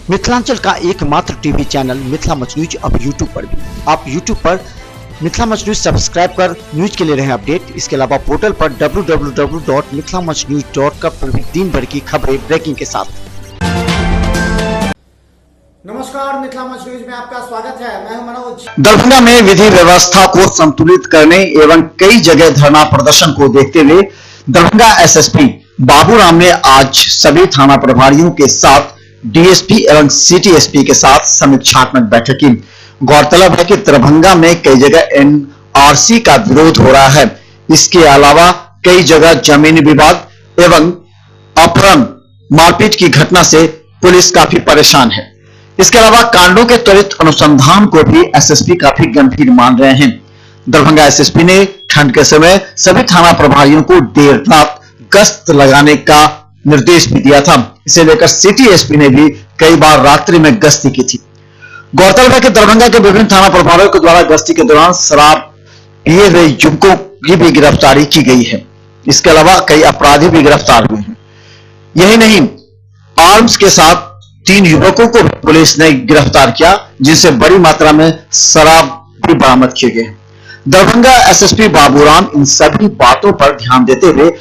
मिथिलांचल का एकमात्र TV channel Mithila much news अब यूट्यूब पर भी। आप यूट्यूब पर मिथिला मच न्यूज सब्सक्राइब कर न्यूज के लिए रहे अपडेट। इसके अलावा पोर्टल पर www.mithilamachnews.com पर भी दिन भर की खबरें ब्रेकिंग के साथ। नमस्कार, मिथिला मच न्यूज में आपका स्वागत है। मैं हूं मनोज। दरभंगा में विधि व्यवस्था को संतुलित करने एवं कई जगह धरना प्रदर्शन को देखते हुए दरभंगा एसएसपी बाबूराम ने आज सभी थाना प्रभारियों के साथ डीएसपी एवं सिटी एसपी के साथ समीक्षात्मक बैठक की। गौरतलब है कि दरभंगा में कई जगह एनआरसी का विरोध हो रहा है। इसके अलावा कई जगह जमीन विवाद एवं अपहरण मारपीट की घटना से पुलिस काफी परेशान है। इसके अलावा कांडों के त्वरित अनुसंधान को भी एसएसपी काफी गंभीर मान रहे हैं। दरभंगा एसएसपी ने ठंड के समय सभी थाना प्रभारियों को देर रात गश्त लगाने का निर्देश भी दिया था। इसे लेकर सिटी एसपी ने भी कई बार रात्रि में गश्ती की थी। गौरतलब है कि दरभंगा के विभिन्न थाना प्रभारियों के द्वारा गश्ती के दौरान शराब पिए हुए युवकों की भी गिरफ्तारी की गई है। इसके अलावा कई अपराधी भी गिरफ्तार हुए हैं। यही नहीं, आर्म्स के साथ 3 युवकों को पुलिस ने गिरफ्तार किया, जिनसे बड़ी मात्रा में शराब भी बरामद किए गए। दरभंगा एसएसपी बाबूराम इन सभी बातों पर ध्यान देते हुए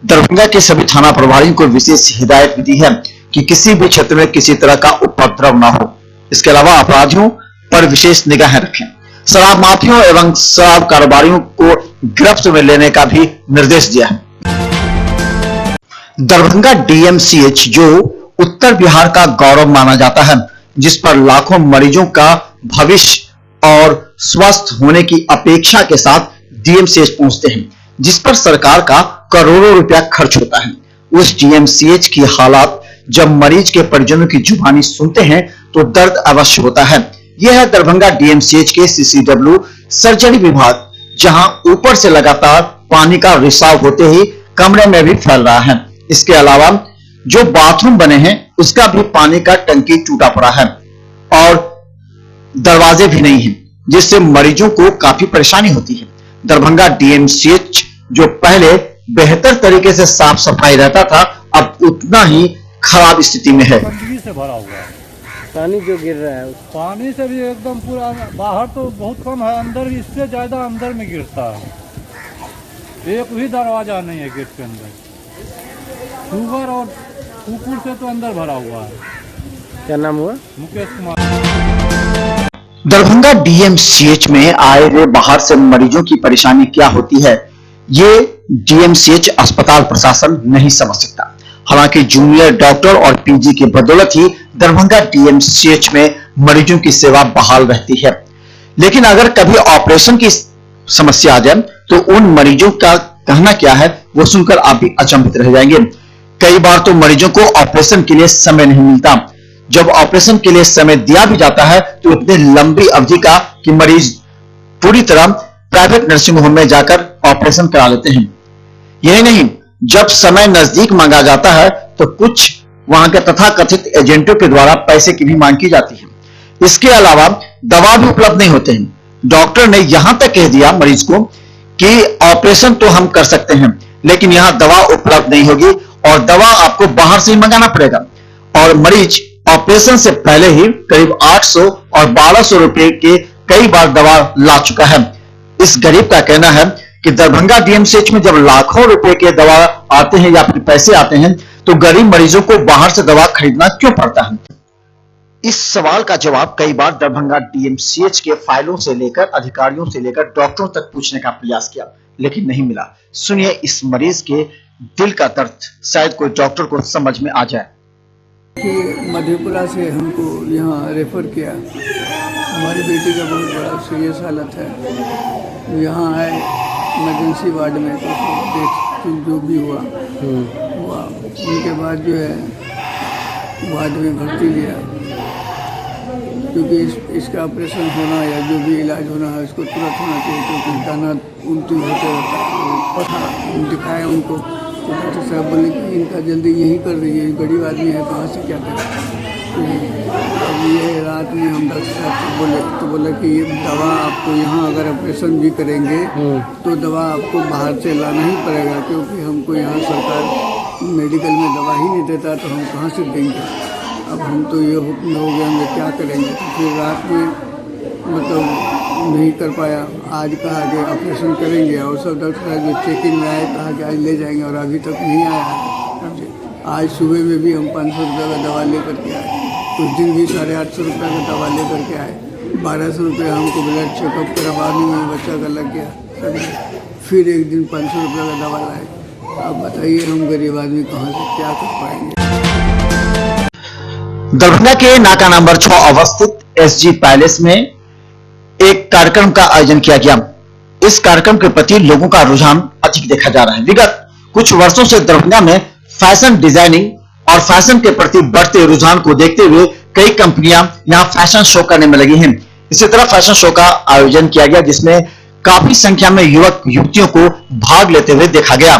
दरभंगा के सभी थाना प्रभारियों को विशेष हिदायत भी दी है कि किसी भी क्षेत्र में किसी तरह का उपद्रव न हो। इसके अलावा अपराधियों पर विशेष निगाहें रखें। शराब माफियों एवं शराब कारोबारियों को गिरफ्त में लेने का भी निर्देश दिया है। दरभंगा डीएमसीएच जो उत्तर बिहार का गौरव माना जाता है, जिस पर लाखों मरीजों का भविष्य और स्वस्थ होने की अपेक्षा के साथ डीएमसीएच पहुंचते हैं, जिस पर सरकार का करोड़ों रुपया खर्च होता है, उस डीएमसीएच की हालात जब मरीज के परिजनों की जुबानी सुनते हैं तो दर्द अवश्य होता है। यह है दरभंगा डीएमसीएच के सीसीडब्ल्यू सर्जरी विभाग, जहां ऊपर से लगातार पानी का रिसाव होते ही कमरे में भी फैल रहा है। इसके अलावा जो बाथरूम बने हैं उसका भी पानी का टंकी टूटा पड़ा है और दरवाजे भी नहीं हैं, जिससे मरीजों को काफी परेशानी होती है। दरभंगा डीएमसीएच जो पहले बेहतर तरीके से साफ सफाई रहता था, अब उतना ही खराब स्थिति में है। गंदगी से भरा हुआ है, पानी जो गिर रहा है पानी से भी एकदम पूरा, बाहर तो बहुत कम है, अंदर इससे ज्यादा अंदर में गिरता है। एक भी दरवाजा नहीं है गेट के अंदर। शुगर और कुकुर से तो अंदर भरा हुआ है। क्या नाम हुआ? मुकेश कुमार। दरभंगा डीएमसीएच में आए हुए बाहर से मरीजों की परेशानी क्या होती है, ये डीएमसीएच अस्पताल प्रशासन नहीं समझ सकता। हालांकि जूनियर डॉक्टर और पीजी की बदौलत ही दरभंगा डीएमसीएच में मरीजों की सेवा बहाल रहती है। लेकिन अगर कभी ऑपरेशन की समस्या आ जाए तो उन मरीजों का कहना क्या है वो सुनकर आप भी अचंभित रह जाएंगे। कई बार तो मरीजों को ऑपरेशन के लिए समय नहीं मिलता। जब ऑपरेशन के लिए समय दिया भी जाता है तो इतनी लंबी अवधि का कि मरीज पूरी तरह प्राइवेट नर्सिंग होम में जाकर ऑपरेशन करा लेते हैं। यही नहीं, जब समय नजदीक मांगा जाता है तो कुछ वहां के तथाकथित एजेंटों के द्वारा पैसे की भी मांग की जाती है। इसके अलावा दवा भी उपलब्ध नहीं होते हैं। डॉक्टर ने यहां तक कह दिया मरीज को कि ऑपरेशन तो हम कर सकते हैं, लेकिन यहां दवा उपलब्ध नहीं होगी और दवा आपको बाहर से ही मंगाना पड़ेगा। और मरीज ऑपरेशन से पहले ही करीब 800 और 1200 रुपए के कई बार दवा ला चुका है। इस गरीब का कहना है कि दरभंगा डीएमसीएच में जब लाखों रुपए के दवा आते हैं या फिर पैसे आते हैं तो गरीब मरीजों को बाहर से दवा खरीदना क्यों पड़ता है। इस सवाल का जवाब कई बार दरभंगा डीएमसीएच के फाइलों से लेकर अधिकारियों से लेकर डॉक्टरों तक पूछने का प्रयास किया, लेकिन नहीं मिला। सुनिए इस मरीज के दिल का दर्द, शायद कोई डॉक्टर को समझ में आ जाए। कि मधेपुरा से हमको यहाँ रेफर किया। हमारी बेटी का बहुत बड़ा सीरियस हालत है। यहाँ आए इमरजेंसी वार्ड में तो देख जो भी हुआ उनके बाद जो है वार्ड में भर्ती लिया, क्योंकि इसका ऑपरेशन होना या जो भी इलाज होना है इसको तुरंत होना चाहिए, क्योंकि दाना उल्टी होते होता है। दिखाए उनको तो डॉक्टर साहब बोले कि इनका जल्दी यही कर दीजिए, गरीब आदमी है कहाँ से क्या करें। तो अब ये रात में हम डॉक्टर साहब से बोले कि ये दवा आपको यहाँ अगर ऑपरेशन भी करेंगे तो दवा आपको बाहर से लाना ही पड़ेगा, क्योंकि हमको यहाँ सरकार मेडिकल में दवा ही नहीं देता तो हम कहाँ से देंगे। अब हम तो ये हुक्म हो गया, हम क्या करेंगे। तो फिर रात में मतलब नहीं कर पाया। आज कहा कि ऑपरेशन करेंगे और सब डॉक्टर साहब जो चेकिंग में आए कहा कि आज ले जाएंगे और अभी तक नहीं आया है। आज सुबह में भी हम 500 रुपये का दवा लेकर के आए, कुछ दिन भी 850 रुपये का दवा लेकर के आए। 1200 रुपये हमको ब्लड चेकअप करवाने में बच्चा का लग गया। फिर एक दिन 500 रुपये का दवा लाए। अब बताइए हम गरीब आदमी कहाँ से क्या कर पाएंगे। दरभंगा के नाका नंबर 6 अवस्थित एसजी पैलेस में एक कार्यक्रम का आयोजन किया गया। इस कार्यक्रम के प्रति लोगों का रुझान अधिक देखा जा रहा है। विगत कुछ वर्षों से दरभंगा में फैशन डिजाइनिंग और फैशन के प्रति बढ़ते रुझान को देखते हुए कई कंपनियां यहां फैशन शो करने में लगी हैं। इसी तरह फैशन शो का आयोजन किया गया जिसमें काफी संख्या में युवक युवतियों को भाग लेते हुए देखा गया।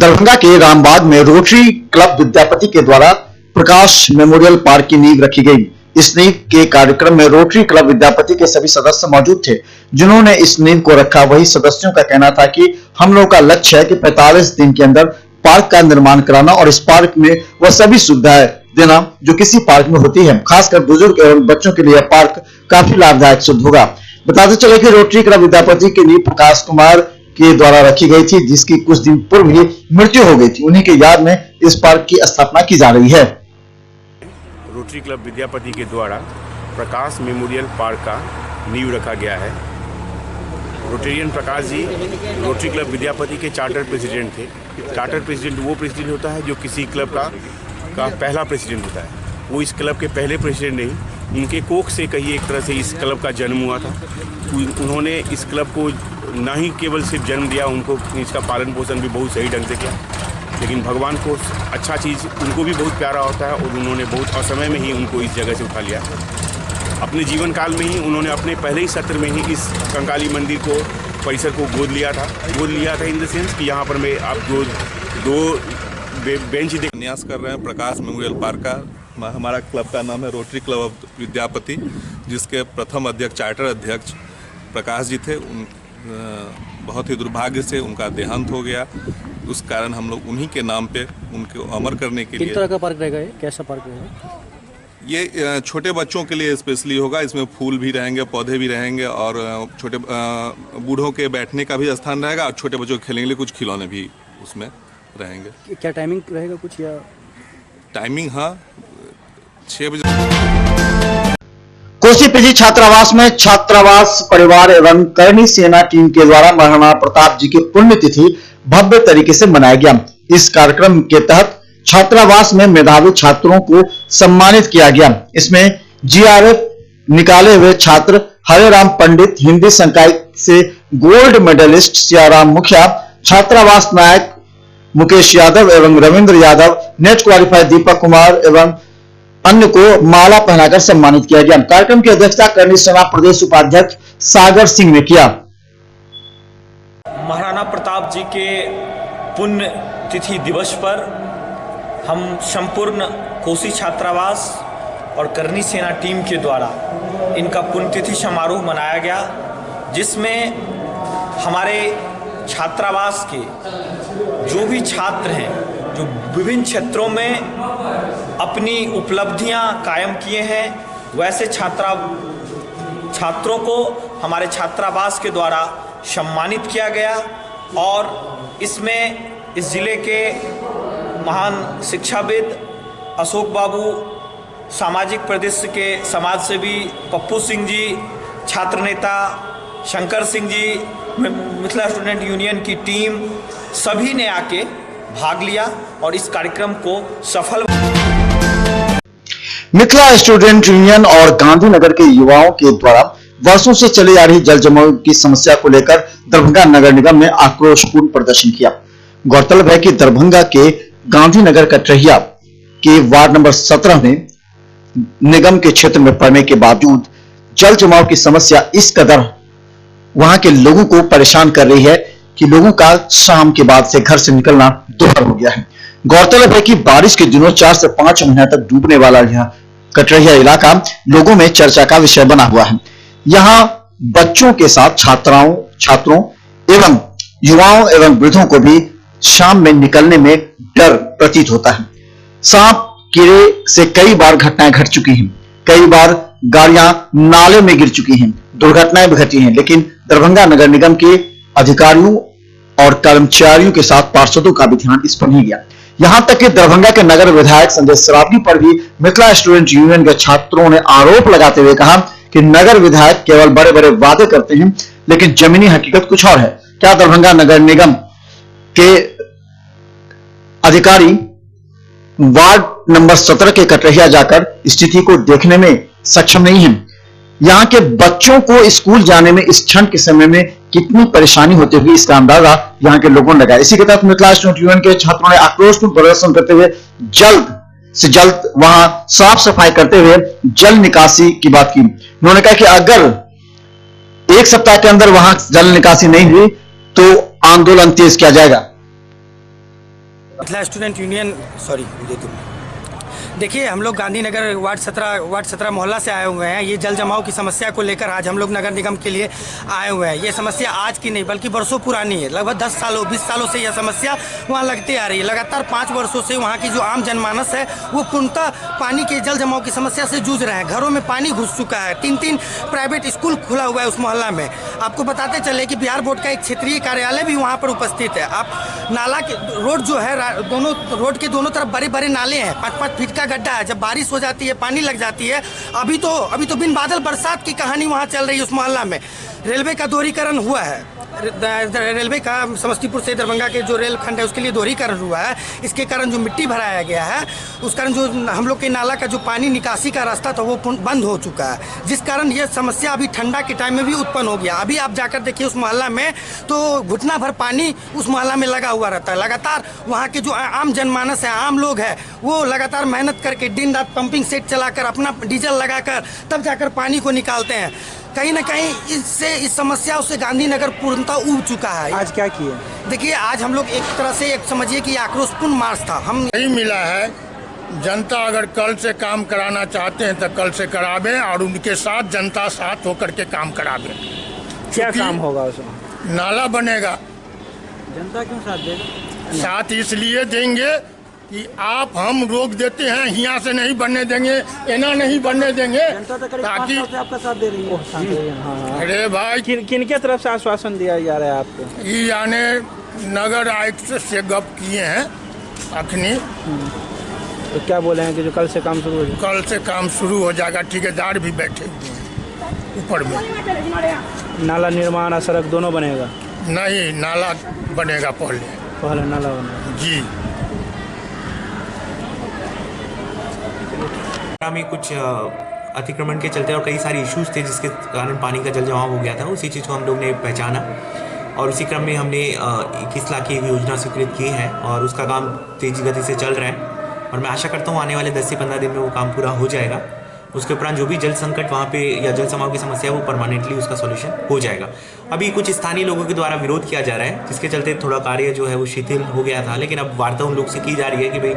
दरभंगा के रामबाग में रोटरी क्लब विद्यापति के द्वारा प्रकाश मेमोरियल पार्क की नींव रखी गई। इस नींव के कार्यक्रम में रोटरी क्लब विद्यापति के सभी सदस्य मौजूद थे जिन्होंने इस नींव को रखा। वही सदस्यों का कहना था कि हम लोग का लक्ष्य है कि 45 दिन के अंदर पार्क का निर्माण कराना और इस पार्क में वह सभी सुविधाएं देना जो किसी पार्क में होती है। खासकर बुजुर्ग एवं बच्चों के लिए पार्क काफी लाभदायक सिद्ध होगा। बताते चले कि रोटरी क्लब विद्यापति की नींव प्रकाश कुमार के द्वारा रखी गई थी, जिसकी कुछ दिन पूर्व ही मृत्यु हो गई थी। उन्हीं के याद में इस पार्क की स्थापना की जा रही है। रोटरी क्लब विद्यापति के द्वारा प्रकाश मेमोरियल पार्क का नींव रखा गया है। Rotarian Prakash ji rotary club Vidyapati के चार्टर प्रेसिडेंट थे। चार्टर प्रेसिडेंट वो प्रेसिडेंट होता है जो किसी क्लब का पहला प्रेसिडेंट होता है। वो इस क्लब के पहले प्रेसिडेंट नहीं, उनके कोख से कहीं एक तरह से इस क्लब का जन्म हुआ था। उन्होंने इस क्लब को ना ही केवल सिर्फ जन्म दिया, उनको इसका पालन पोषण भी बहुत सही ढंग से किया। लेकिन भगवान को अच्छा चीज़ उनको भी बहुत प्यारा होता है और उन्होंने बहुत असमय में ही उनको इस जगह से उठा लिया। अपने जीवन काल में ही उन्होंने अपने पहले ही सत्र में ही इस कंकाली मंदिर को परिसर को गोद लिया था इन द सेंस कि यहाँ पर मैं आप दो बेंच न्यास कर रहे हैं प्रकाश मेमोरियल पार्क का। हमारा क्लब का नाम है रोटरी क्लब ऑफ विद्यापति, जिसके प्रथम अध्यक्ष चार्टर अध्यक्ष प्रकाश जी थे। बहुत ही दुर्भाग्य से उनका देहांत हो गया। उस कारण हम लोग उन्हीं के नाम पे उनको अमर करने के लिए। किस तरह का पार्क रहेगा? कैसा पार्क रहेगा? ये छोटे बच्चों के लिए स्पेशली होगा। इसमें फूल भी रहेंगे, पौधे भी रहेंगे और छोटे बूढ़ों के बैठने का भी स्थान रहेगा और छोटे बच्चों के खेलने के लिए कुछ खिलौने भी उसमें रहेंगे। क्या टाइमिंग रहेगा कुछ या? टाइमिंग 6 बजे। कोसी पीजी छात्रावास में छात्रावास परिवार एवं करणी सेना टीम के द्वारा महाराणा प्रताप जी की पुण्यतिथि भव्य तरीके से मनाया गया। इस कार्यक्रम के तहत छात्रावास में मेधावी छात्रों को सम्मानित किया गया। इसमें जीआरएफ निकाले हुए छात्र हरेराम पंडित, हिंदी संकाय से गोल्ड मेडलिस्ट सियाराम मुखिया, छात्रावास नायक मुकेश यादव एवं रविंद्र यादव, नेट क्वालिफाइड दीपक कुमार एवं अन्य को माला पहनाकर सम्मानित किया गया। कार्यक्रम की अध्यक्षता करणी सेना प्रदेश उपाध्यक्ष सागर सिंह ने किया। महाराणा प्रताप जी के पुण्य तिथि दिवस पर हम संपूर्ण कोसी छात्रावास और करणी सेना टीम के द्वारा इनका पुण्यतिथि समारोह मनाया गया, जिसमें हमारे छात्रावास के जो भी छात्र हैं जो विभिन्न क्षेत्रों में अपनी उपलब्धियां कायम किए हैं, वैसे छात्रों को हमारे छात्रावास के द्वारा सम्मानित किया गया। और इसमें इस जिले के महान शिक्षाविद अशोक बाबू, सामाजिक परिदृश्य के समाज सेवी पप्पू सिंह जी, छात्र नेता शंकर सिंह जी, मिथिला स्टूडेंट यूनियन की टीम सभी ने आके भाग लिया और इस कार्यक्रम को सफल। मिथिला स्टूडेंट यूनियन और गांधीनगर के युवाओं के द्वारा वर्षों से चली आ रही जल जमाव की समस्या को लेकर दरभंगा नगर निगम ने आक्रोशपूर्ण प्रदर्शन किया। गौरतलब है कि दरभंगा के गांधीनगर कटरहिया के वार्ड नंबर 17 में निगम के क्षेत्र में पड़ने के बावजूद जल जमाव की समस्या इस कदर वहां के लोगों को परेशान कर रही है कि लोगों का शाम के बाद से घर से निकलना दुभर हो गया है। गौरतलब है कि बारिश के दिनों 4 से 5 महीने तक डूबने वाला यह कटरहिया इलाका लोगों में चर्चा का विषय बना हुआ है। यहां बच्चों के साथ छात्रों एवं युवाओं एवं वृद्धों को भी शाम में निकलने में डर प्रतीत होता है। सांप कीड़े से कई बार घटनाएं घट चुकी हैं, कई बार गाड़ियां नाले में गिर चुकी हैं, दुर्घटनाएं भी घटी हैं, लेकिन दरभंगा नगर निगम के अधिकारियों और कर्मचारियों के साथ पार्षदों का भी ध्यान इस पर नहीं गया। यहां तक कि दरभंगा के नगर विधायक संजय सरावगी पर भी मिथिला स्टूडेंट यूनियन के छात्रों ने आरोप लगाते हुए कहा कि नगर विधायक केवल बड़े बड़े वादे करते हैं, लेकिन जमीनी हकीकत कुछ और है। क्या दरभंगा नगर निगम के अधिकारी वार्ड नंबर 17 के कटरहिया जाकर स्थिति को देखने में सक्षम नहीं है? यहां के बच्चों को स्कूल जाने में इस ठंड के समय में कितनी परेशानी होती होगी, इसका अंदाजा यहां के लोगों ने लगाया। इसी के तहत मिथिला स्टूडेंट यूनियन के छात्रों ने आक्रोशपूर्ण प्रदर्शन करते हुए जल्द से जल्द वहां साफ सफाई करते हुए जल निकासी की बात की। उन्होंने कहा कि अगर 1 सप्ताह के अंदर वहां जल निकासी नहीं हुई तो आंदोलन तेज किया जाएगा। मिथिला स्टूडेंट यूनियन देखिए, हम लोग गांधीनगर वार्ड 17 मोहल्ला से आए हुए हैं। ये जल जमाव की समस्या को लेकर आज हम लोग नगर निगम के लिए आए हुए हैं। ये समस्या आज की नहीं बल्कि वर्षों पुरानी है। लगभग 10 सालों 20 सालों से यह समस्या वहाँ लगती आ रही है। लगातार 5 वर्षों से वहाँ की जो आम जनमानस है वो पूर्णतः पानी के जल जमाव की समस्या से जूझ रहे हैं। घरों में पानी घुस चुका है। 3 प्राइवेट स्कूल खुला हुआ है उस मोहल्ला में। आपको बताते चले कि बिहार बोर्ड का एक क्षेत्रीय कार्यालय भी वहाँ पर उपस्थित है। आप नाला के रोड जो है, दोनों रोड के दोनों तरफ बड़े बड़े नाले हैं। 5-5 फीट का गड्ढा है। जब बारिश हो जाती है, पानी लग जाती है। अभी तो बिन बादल बरसात की कहानी वहाँ चल रही है उस मोहल्ला में। रेलवे का दोहरीकरण हुआ है। रेलवे का समस्तीपुर से दरभंगा के जो रेल खंड है उसके लिए दोहरीकरण हुआ है। इसके कारण जो मिट्टी भराया गया है उस कारण जो हम लोग के नाला का जो पानी निकासी का रास्ता था वो बंद हो चुका है, जिस कारण ये समस्या अभी ठंडा के टाइम में भी उत्पन्न हो गया। अभी आप जाकर देखिए उस मोहल्ला में तो घुटना भर पानी उस मोहल्ला में लगा हुआ रहता है। लगातार वहाँ के जो आम जनमानस है, आम लोग हैं, वो लगातार मेहनत करके दिन रात पंपिंग सेट चलाकर अपना डीजल लगाकर तब जाकर पानी को निकालते हैं। कहीं ना कहीं इस समस्या से गांधीनगर पूर्णतः उब चुका है। आज क्या किए? देखिए, आज हम लोग एक तरह से समझिए कि आक्रोशपूर्ण मार्च था। हम नहीं मिला है। जनता अगर कल से काम कराना चाहते हैं तो कल से करावें और उनके साथ जनता साथ होकर के काम करावें। क्या काम होगा उसमें? नाला बनेगा। जनता क्यों साथ देगा? साथ इसलिए देंगे कि आप हम रोक देते हैं, यहाँ से नहीं बनने देंगे, एना नहीं बनने देंगे, ताकि आपका साथ दे रही है। अरे भाई, किन के तरफ से आश्वासन दिया जा रहा है आपको? ये यानी नगर आयुक्त से गप किए हैं अखनी। तो क्या बोले हैं कि जो कल से काम शुरू हो जाएगा? कल से काम शुरू हो जाएगा। ठेकेदार भी बैठे हुए हैं ऊपर में। नाला निर्माण और सड़क दोनों बनेगा? नहीं, नाला बनेगा पहले नाला बनेगा जी। में कुछ अतिक्रमण के चलते और कई सारे इश्यूज थे जिसके कारण पानी का जल जमाव हो गया था। उसी चीज़ को हम लोग ने पहचाना और उसी क्रम में हमने 21 लाख की योजना स्वीकृत की है और उसका काम तेजी गति से चल रहा है और मैं आशा करता हूँ आने वाले 10 से 15 दिन में वो काम पूरा हो जाएगा। उसके उपरांत जो भी जल संकट वहाँ पे या जल जमाव की समस्या है वो परमानेंटली उसका सॉल्यूशन हो जाएगा। अभी कुछ स्थानीय लोगों के द्वारा विरोध किया जा रहा है जिसके चलते थोड़ा कार्य जो है वो शिथिल हो गया था, लेकिन अब वार्ता उन लोग से की जा रही है कि भाई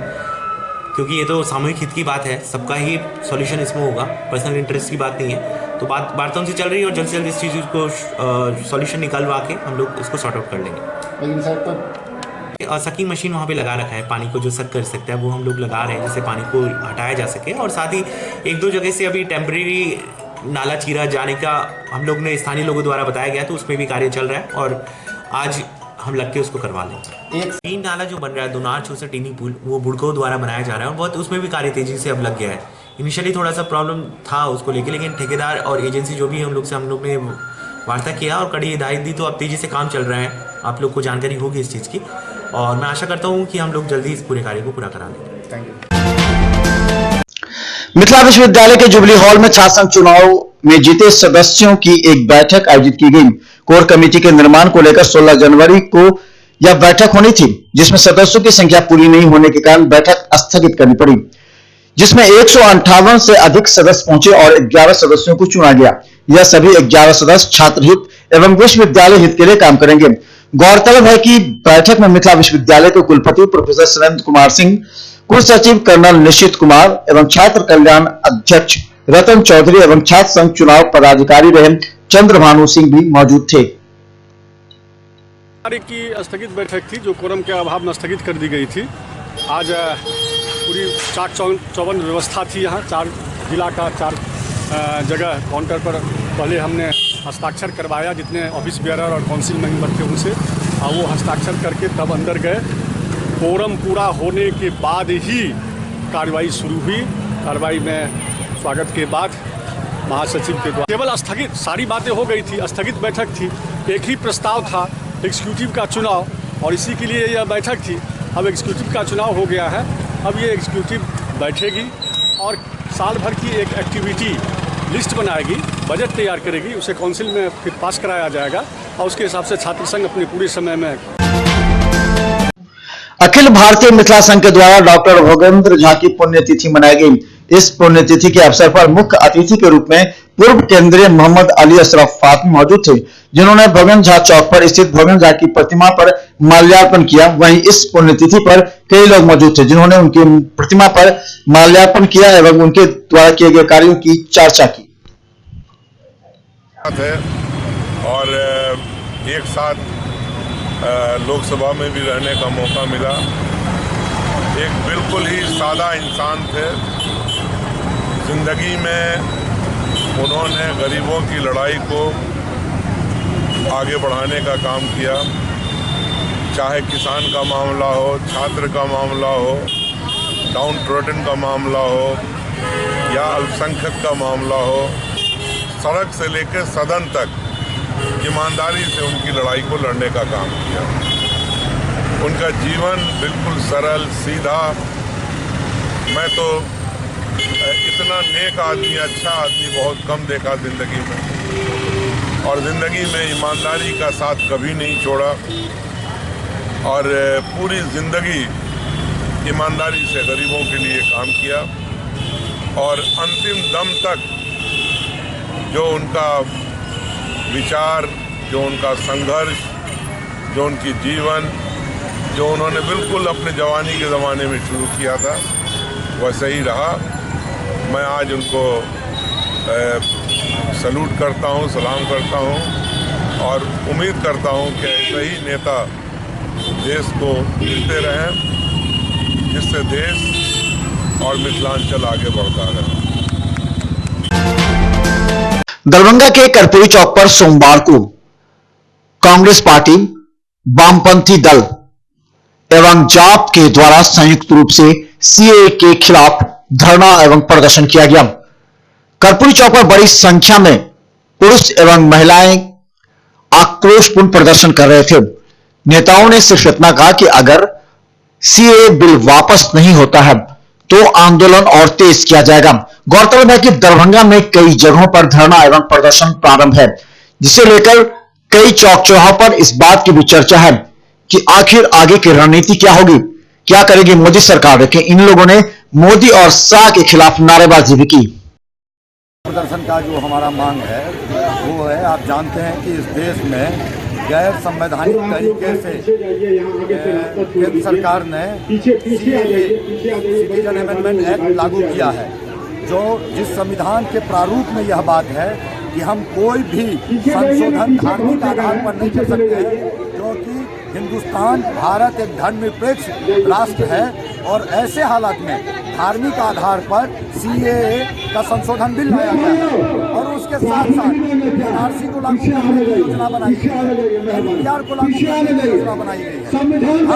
क्योंकि ये तो सामूहिक हित की बात है, सबका ही सॉल्यूशन इसमें होगा, पर्सनल इंटरेस्ट की बात नहीं है। तो बात वार्ता उनसे चल रही है और जल्द से जल्द इस चीज़ को सॉल्यूशन निकलवा के हम लोग इसको सॉर्ट आउट कर लेंगे। लेकिन सर सकिंग मशीन वहाँ पे लगा रखा है, पानी को जो सक कर सकता है वो हम लोग लगा रहे हैं जिससे पानी को हटाया जा सके। और साथ ही 1-2 जगह से अभी टेम्परेरी नाला चीरा जाने का हम लोग ने स्थानीय लोगों द्वारा बताया गया, तो उसमें भी कार्य चल रहा है और आज हम लग के उसको करवा लेंगे। एक 3 नाला जो बन रहा है दोनार छोसा टीनी पुल, वो बुड़को द्वारा बनाया जा रहा है और बहुत उसमें भी कार्य तेजी से अब लग गया है। इनिशियली थोड़ा सा प्रॉब्लम था उसको लेके, लेकिन ठेकेदार और एजेंसी जो भी हम लोग ने वार्ता किया और कड़ी हिदायत दी, तो अब तेजी से काम चल रहा है। आप लोग को जानकारी होगी इस चीज़ की और मैं आशा करता हूँ कि हम लोग जल्दी इस पूरे कार्य को पूरा करा लेंगे। Thank you. मिथिला विश्वविद्यालय के जुबली हॉल में छात्र संघ चुनाव में जीते सदस्यों की एक बैठक आयोजित की गई। कोर कमेटी के निर्माण को लेकर 16 जनवरी को यह बैठक होनी थी, जिसमें सदस्यों की संख्या पूरी नहीं होने के कारण बैठक स्थगित करनी पड़ी, जिसमें 158 से अधिक सदस्य पहुंचे और 11 सदस्यों को चुना गया। यह सभी 11 सदस्य छात्र हित एवं विश्वविद्यालय हित के लिए काम करेंगे। गौरतलब है कि बैठक में मिथिला विश्वविद्यालय के कुलपति प्रोफेसर सुरेंद्र कुमार सिंह, कुलसचिव कर्नल निश्चित कुमार एवं छात्र कल्याण अध्यक्ष रतन चौधरी एवं छात्र संघ चुनाव पदाधिकारी रहे चंद्रभानु सिंह भी मौजूद थे। की स्थगित बैठक थी जो कोरम के अभाव में स्थगित कर दी गई थी। आज पूरी चाक चौबंद व्यवस्था थी। यहाँ 4 जिला का 4 जगह काउंटर पर पहले हमने हस्ताक्षर करवाया, जितने ऑफिस बेयरर और काउंसिल मेंबर थे उनसे, और वो हस्ताक्षर करके तब अंदर गए। कोरम पूरा होने के बाद ही कार्रवाई शुरू हुई। कार्रवाई में स्वागत के बाद महासचिव के द्वारा केवल स्थगित, सारी बातें हो गई थी, स्थगित बैठक थी। एक ही प्रस्ताव था एग्जीक्यूटिव का चुनाव, और इसी के लिए यह बैठक थी। अब एग्जीक्यूटिव का चुनाव हो गया है। अब ये एग्जीक्यूटिव बैठेगी और साल भर की एक एक्टिविटी लिस्ट बनाएगी, बजट तैयार करेगी, उसे काउंसिल में फिर पास कराया जाएगा और उसके हिसाब से छात्र संघ अपने पूरे समय में। अखिल भारतीय मिथिला संघ के द्वारा डॉक्टर भोगेंद्र झा की पुण्यतिथि मनाई गई। इस पुण्यतिथि के अवसर पर मुख्य अतिथि के रूप में पूर्व केंद्रीय मोहम्मद अली अशरफ फातमी मौजूद थे, जिन्होंने भगवान झा चौक पर स्थित भगवान झा की प्रतिमा पर माल्यार्पण किया। वहीं इस पुण्यतिथि पर कई लोग मौजूद थे, जिन्होंने उनकी प्रतिमा पर माल्यार्पण किया एवं उनके द्वारा किए गए कार्यों की चर्चा की। और एक साथ लोकसभा में भी रहने का मौका मिला। एक बिल्कुल ही सादा इंसान थे। जिंदगी में उन्होंने गरीबों की लड़ाई को आगे बढ़ाने का काम किया, चाहे किसान का मामला हो, छात्र का मामला हो, डाउन ट्रोडन का मामला हो या अल्पसंख्यक का मामला हो। सड़क से लेकर सदन तक ईमानदारी से उनकी लड़ाई को लड़ने का काम किया। उनका जीवन बिल्कुल सरल सीधा। मैं तो इतना नेक आदमी, अच्छा आदमी बहुत कम देखा ज़िंदगी में, और ज़िंदगी में ईमानदारी का साथ कभी नहीं छोड़ा और पूरी ज़िंदगी ईमानदारी से गरीबों के लिए काम किया और अंतिम दम तक जो उनका विचार, जो उनका संघर्ष, जो उनकी जीवन, जो उन्होंने बिल्कुल अपने जवानी के ज़माने में शुरू किया था, वैसे ही रहा। मैं आज उनको सलूट करता हूँ, सलाम करता हूँ और उम्मीद करता हूँ कि ऐसे ही नेता देश को मिलते रहें, जिससे देश और मिथिलांचल आगे बढ़ता रहे। दरभंगा के कर्पूरी चौक पर सोमवार को कांग्रेस पार्टी, वामपंथी दल एवं जाप के द्वारा संयुक्त रूप से सीएए के खिलाफ धरना एवं प्रदर्शन किया गया। कर्पूरी चौक पर बड़ी संख्या में पुरुष एवं महिलाएं आक्रोशपूर्ण प्रदर्शन कर रहे थे। नेताओं ने सिर्फ इतना कहा कि अगर सीएए बिल वापस नहीं होता है तो आंदोलन और तेज किया जाएगा। गौरतलब है कि दरभंगा में कई जगहों पर धरना एवं प्रदर्शन प्रारंभ है, जिसे लेकर कई चौक चौराहों पर इस बात की भी चर्चा है कि आखिर आगे की रणनीति क्या होगी, क्या करेगी मोदी सरकार। देखिए, इन लोगों ने मोदी और शाह के खिलाफ नारेबाजी भी की। प्रदर्शन का जो हमारा मांग है वो है, आप जानते हैं कि इस देश में गैर संवैधानिक तरीके से केंद्र सरकार ने सिटीजन अमेंडमेंट एक्ट लागू किया है, जो जिस संविधान के प्रारूप में यह बात है कि हम कोई भी संशोधन धार्मिक आधार पर नहीं कर सकते हैं, क्योंकि हिंदुस्तान भारत एक धर्मनिरपेक्ष राष्ट्र है और ऐसे हालात में धार्मिक आधार पर सीएए का संशोधन बिल लाया गया है और उसके साथ साथ एनआरसी को लागू करने की योजना बनाई गई है, एनपीआर को लागू करने की योजना बनाई गई है। हम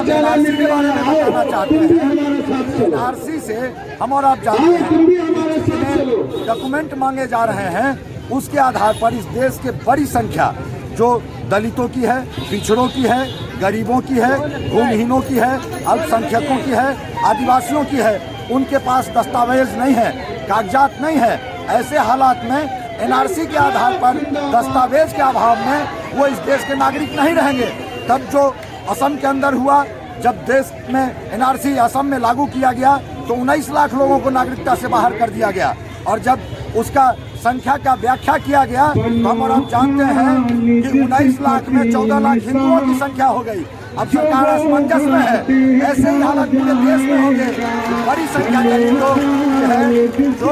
एनआरसी के बारे में बताना चाहते हैं। एनआरसी से हम और आप जानते हैं जितने डॉक्यूमेंट मांगे जा रहे हैं, उसके आधार पर इस देश के बड़ी संख्या जो दलितों की है, पिछड़ों की है, गरीबों की है, भूमिहीनों की है, अल्पसंख्यकों की है, आदिवासियों की है, उनके पास दस्तावेज नहीं है, कागजात नहीं है। ऐसे हालात में एनआरसी के आधार पर दस्तावेज के अभाव में वो इस देश के नागरिक नहीं रहेंगे। तब जो असम के अंदर हुआ, जब देश में एनआरसी असम में लागू किया गया तो 19 लाख लोगों को नागरिकता से बाहर कर दिया गया और जब उसका संख्या का व्याख्या किया गया तो हम और आप जानते हैं कि 19 लाख में 14 लाख हिंदुओं की संख्या हो गई। अब सरकार असमंजस में है। ऐसे ही हालत पूरे देश में होंगे, बड़ी संख्या के लोग है जो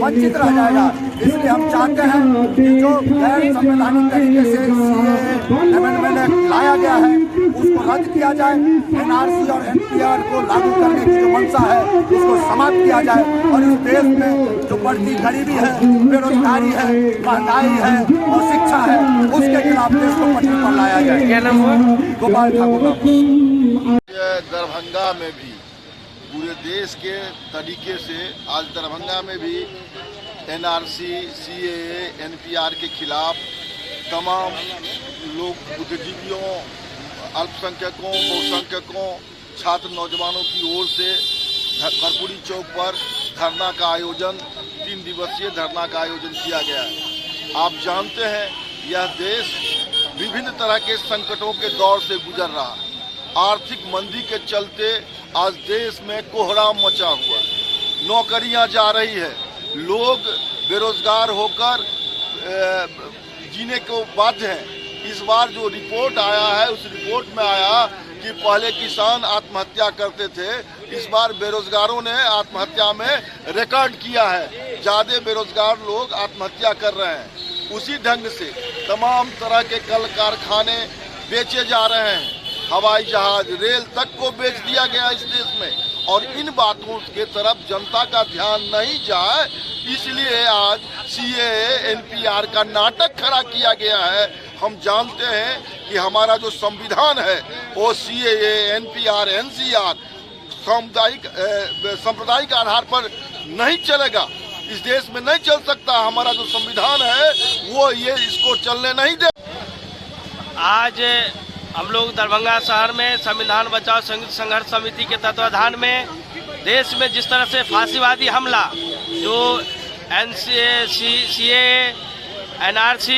वंचित रह जाएगा। इसलिए हम चाहते हैं कि जो गैर संवैधानिक तरीके से सीएए अमेंडमेंट एक्ट लाया गया है उसको रद्द किया जाए, एनआरसी और एनपीआर को लागू करने की जो मंशा है उसको समाप्त किया जाए और इस देश में जो बढ़ती गरीबी है, बेरोजगारी है, महंगाई है और शिक्षा है, उसके खिलाफ देश को पटरी पर लाया जाए। क्या नाम हुआ? गोपाल ठाकुर। दरभंगा में भी पूरे देश के तरीके से आज दरभंगा में भी एनआरसी, सीएए, एनपीआर के खिलाफ तमाम लोग, बुद्धिजीवियों, अल्पसंख्यकों, बहुसंख्यकों, छात्र नौजवानों की ओर से कर्पूरी चौक पर धरना का आयोजन, 3 दिवसीय धरना का आयोजन किया गया है। आप जानते हैं यह देश विभिन्न तरह के संकटों के दौर से गुजर रहा है। आर्थिक मंदी के चलते आज देश में कोहराम मचा हुआ है। नौकरियां जा रही है, लोग बेरोजगार होकर जीने को बाध्य हैं। इस बार जो रिपोर्ट आया है उस रिपोर्ट में आया कि पहले किसान आत्महत्या करते थे, इस बार बेरोजगारों ने आत्महत्या में रिकॉर्ड किया है, ज़्यादा बेरोजगार लोग आत्महत्या कर रहे हैं। उसी ढंग से तमाम तरह के कल कारखाने बेचे जा रहे हैं, हवाई जहाज रेल तक को बेच दिया गया इस देश में, और इन बातों के तरफ जनता का ध्यान नहीं जाए, इसलिए आज CAA NPR का नाटक खड़ा किया गया है। हम जानते हैं कि हमारा जो संविधान है वो CAA NPR NCR सांप्रदायिक आधार पर नहीं चलेगा, इस देश में नहीं चल सकता। हमारा जो संविधान है वो ये इसको चलने नहीं दे। आज हम लोग दरभंगा शहर में संविधान बचाओ संघर्ष समिति के तत्वाधान में देश में जिस तरह से फांसीवादी हमला जो CAA NRC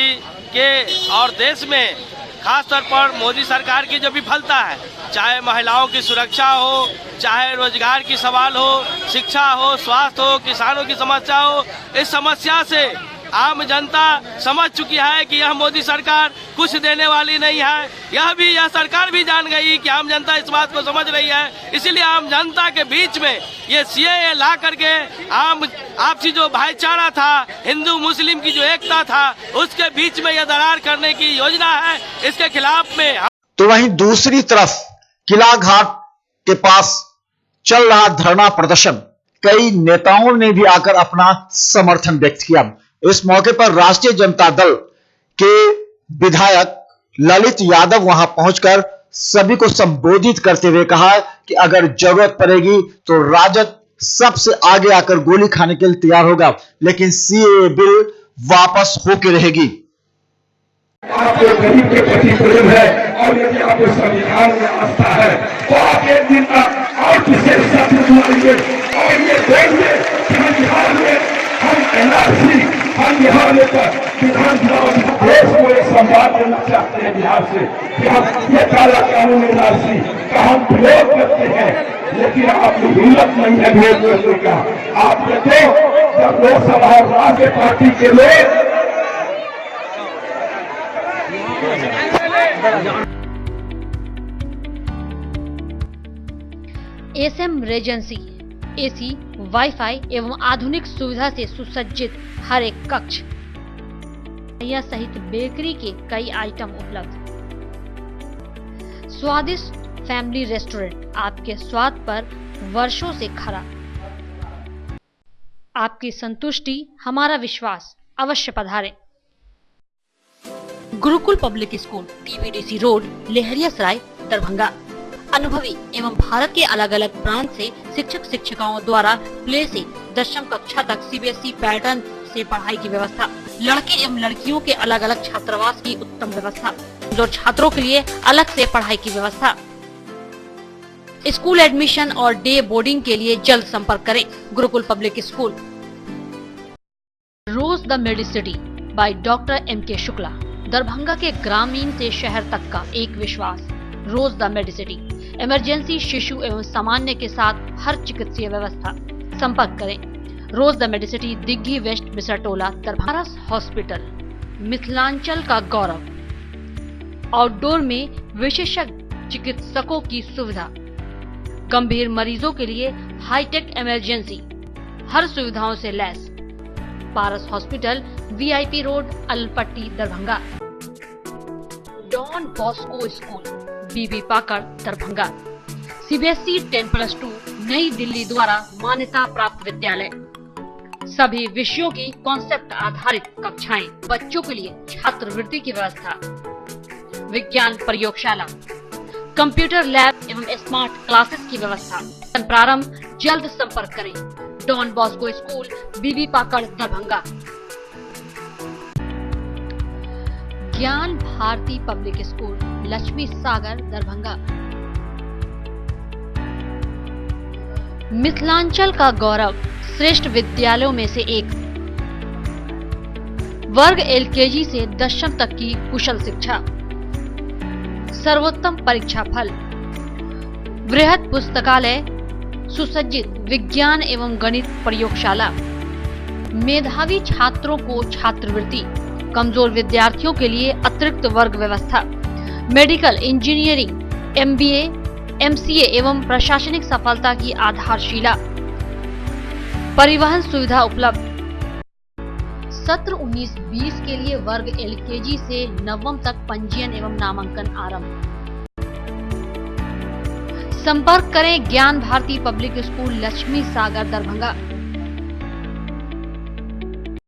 के और देश में खास तौर पर मोदी सरकार की जो विफलता है, चाहे महिलाओं की सुरक्षा हो, चाहे रोजगार की सवाल हो, शिक्षा हो, स्वास्थ्य हो, किसानों की समस्या हो, इस समस्या से आम जनता समझ चुकी है कि यह मोदी सरकार कुछ देने वाली नहीं है। यह सरकार भी जान गई कि आम जनता इस बात को समझ रही है, इसीलिए आम जनता के बीच में ये CAA ला करके आपसी जो भाईचारा था, हिंदू मुस्लिम की जो एकता था, उसके बीच में यह दरार करने की योजना है। इसके खिलाफ में तो वहीं दूसरी तरफ किला घाट के पास चल रहा धरना प्रदर्शन, कई नेताओं ने भी आकर अपना समर्थन व्यक्त किया। इस मौके पर राष्ट्रीय जनता दल के विधायक ललित यादव वहां पहुंचकर सभी को संबोधित करते हुए कहा कि अगर जरूरत पड़ेगी तो राजद सबसे आगे आकर गोली खाने के लिए तैयार होगा, लेकिन CAA बिल वापस होके रहेगी। आपके गरीब के प्रति प्रेम है और यदि आपको संविधान में आस्था है तो आप एक दिन और विशेष शब्द बोलेंगे और ये देंगे कि बिहार में हम NRC हम यहाँ लेकर विधानसभा देश को एक संवाद देना चाहते हैं बिहार से कि हम ये काला कानून NRC का हम विरोध करते हैं, लेकिन आपकी हिम्मत नहीं है विरोध करने का। आप देखो जब लोकसभा और राज्य पार्टी के लोग SM रेजेंसी AC, वाईफाई एवं आधुनिक सुविधा से सुसज्जित हर एक कक्ष सहित बेकरी के कई आइटम उपलब्ध। स्वादिष्ट फैमिली रेस्टोरेंट आपके स्वाद पर वर्षों से खरा। आपकी संतुष्टि हमारा विश्वास, अवश्य पधारें। Gurukul public school, TBDC road, Laheriasarai, Darbhanga. अनुभवी एवं भारत के अलग अलग प्रांत से शिक्षक शिक्षिकाओं द्वारा प्ले से 10वीं कक्षा तक CBSE पैटर्न से पढ़ाई की व्यवस्था। लड़के एवं लड़कियों के अलग अलग छात्रावास की उत्तम व्यवस्था, जो छात्रों के लिए अलग से पढ़ाई की व्यवस्था। स्कूल एडमिशन और डे बोर्डिंग के लिए जल्द संपर्क करें। Gurukul public school. Rose the Medicity by doctor MK Shukla, Darbhanga के ग्रामीण से शहर तक का एक विश्वास। रोज द मेडिसिटी, इमरजेंसी, शिशु एवं सामान्य के साथ हर चिकित्सीय व्यवस्था। संपर्क करें। Rose the Medicity, Digghi west, Bisartola, Darbhanga. Hospital, Mithilanchal का गौरव। आउटडोर में विशेषज्ञ चिकित्सकों की सुविधा। गंभीर मरीजों के लिए हाईटेक इमरजेंसी, हर सुविधाओं से लैस। Paras hospital, VIP road, Alalpatti, Darbhanga. Don Bosco school, BB Pakar, Darbhanga. CBSE 10+2 नई दिल्ली द्वारा मान्यता प्राप्त विद्यालय। सभी विषयों की कॉन्सेप्ट आधारित कक्षाएं, बच्चों के लिए छात्रवृत्ति की व्यवस्था। विज्ञान प्रयोगशाला, कंप्यूटर लैब एवं स्मार्ट क्लासेस की व्यवस्था। प्रारंभ, जल्द संपर्क करें। Don Bosco school, BB Pakar, Darbhanga. ज्ञान भारती पब्लिक स्कूल, लक्ष्मी सागर, दरभंगा। मिथिलांचल का गौरव, श्रेष्ठ विद्यालयों में से एक। वर्ग LKG से 10वीं तक की कुशल शिक्षा। सर्वोत्तम परीक्षा फल, वृहद पुस्तकालय, सुसज्जित विज्ञान एवं गणित प्रयोगशाला, मेधावी छात्रों को छात्रवृत्ति, कमजोर विद्यार्थियों के लिए अतिरिक्त वर्ग व्यवस्था, मेडिकल, इंजीनियरिंग, MBA, MCA एवं प्रशासनिक सफलता की आधारशिला, परिवहन सुविधा उपलब्ध। सत्र 19-20 के लिए वर्ग LKG से नवम तक पंजीयन एवं नामांकन आरंभ। संपर्क करें ज्ञान भारती पब्लिक स्कूल, लक्ष्मी सागर, दरभंगा।